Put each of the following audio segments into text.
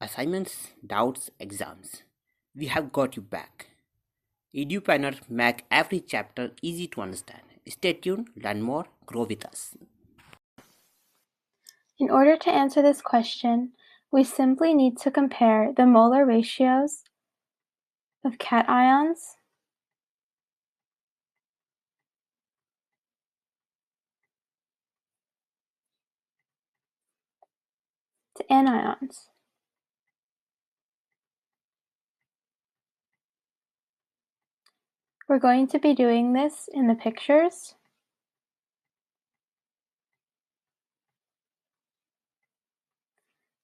assignments, doubts, exams. We have got you back. EduPlanner make every chapter easy to understand. Stay tuned, learn more, grow with us. In order to answer this question, we simply need to compare the molar ratios of cations to anions. We're going to be doing this in the pictures.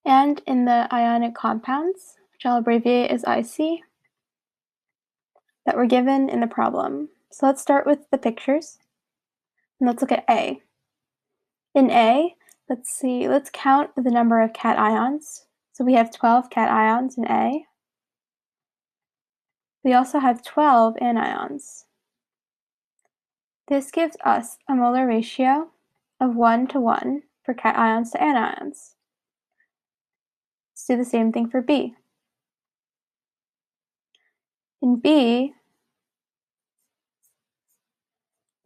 And in the ionic compounds, which I'll abbreviate as IC, that were given in the problem. So let's start with the pictures. And let's look at A. In A, let's count the number of cations. So we have 12 cations in A. We also have 12 anions. This gives us a molar ratio of 1:1 for cations to anions. Let's do the same thing for B. In B,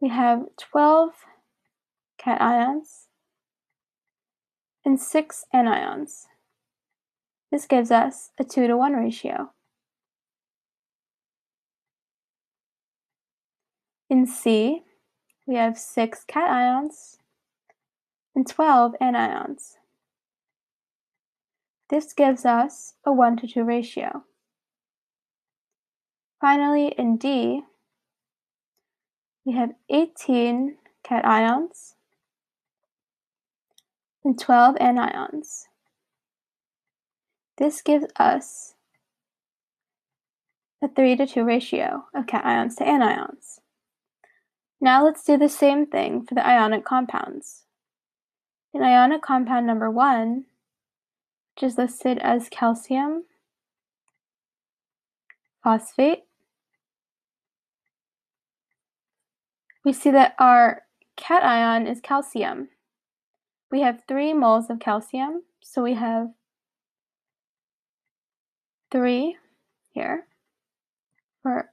we have 12 cations and 6 anions. This gives us a 2:1 ratio. In C, we have 6 cations and 12 anions. This gives us a 1:2 ratio. Finally, in D, we have 18 cations and 12 anions. This gives us a 3:2 ratio of cations to anions. Now let's do the same thing for the ionic compounds. In ionic compound number 1, which is listed as calcium phosphate, we see that our cation is calcium. We have 3 moles of calcium, so we have 3 here. For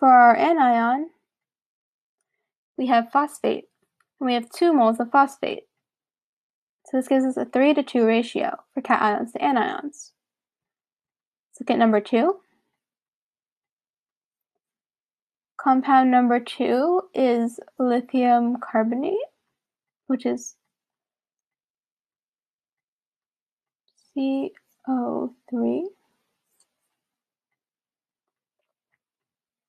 our anion, we have phosphate, and we have 2 moles of phosphate. So this gives us a 3:2 ratio for cations to anions. Let's look at number 2. Compound number 2 is lithium carbonate, which is CO3.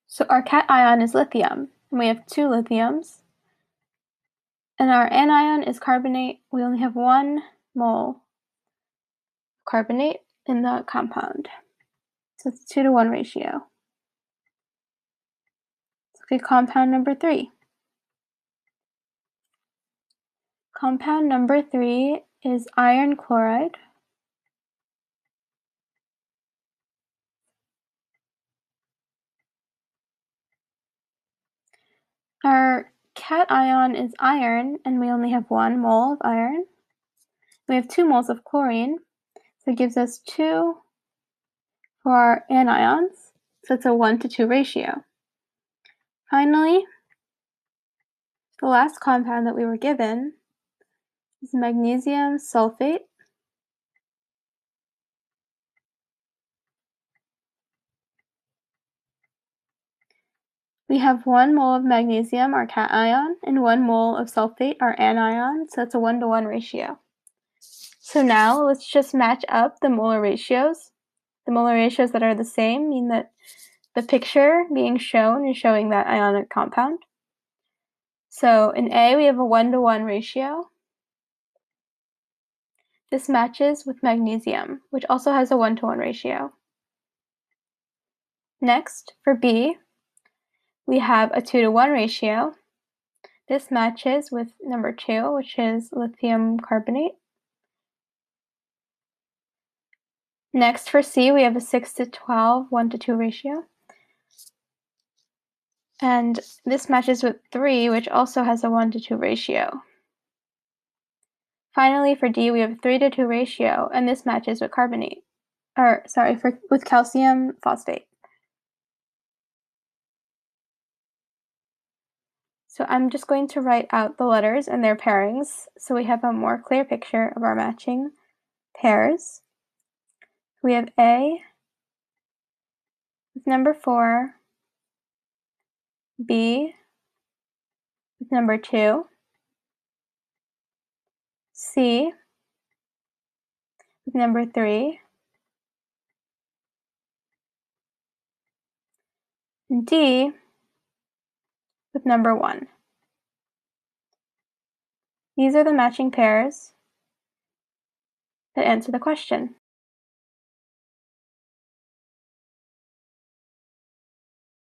So our cation is lithium, and we have 2 lithiums. And our anion is carbonate. We only have 1 mole carbonate in the compound. So it's 2:1 ratio. Let's look at compound number 3. Compound number 3 is iron chloride. Our cation is iron, and we only have 1 mole of iron. We have 2 moles of chlorine, so it gives us 2 for our anions, so it's a 1:2 ratio. Finally, the last compound that we were given is magnesium sulfate. We have 1 mole of magnesium, our cation, and 1 mole of sulfate, our anion, so it's a 1:1 ratio. So now let's just match up the molar ratios. The molar ratios that are the same mean that the picture being shown is showing that ionic compound. So in A, we have a 1:1 ratio. This matches with magnesium, which also has a 1:1 ratio. Next, for B, we have a 2:1 ratio. This matches with number 2, which is lithium carbonate. Next, for C, we have a 6:12, 1:2 ratio. And this matches with 3, which also has a 1:2 ratio. Finally, for D, we have a 3:2 ratio, and this matches with with calcium phosphate. So I'm just going to write out the letters and their pairings so we have a more clear picture of our matching pairs. We have A with number 4, B with number 2, C with number 3, and D with number 1. These are the matching pairs that answer the question.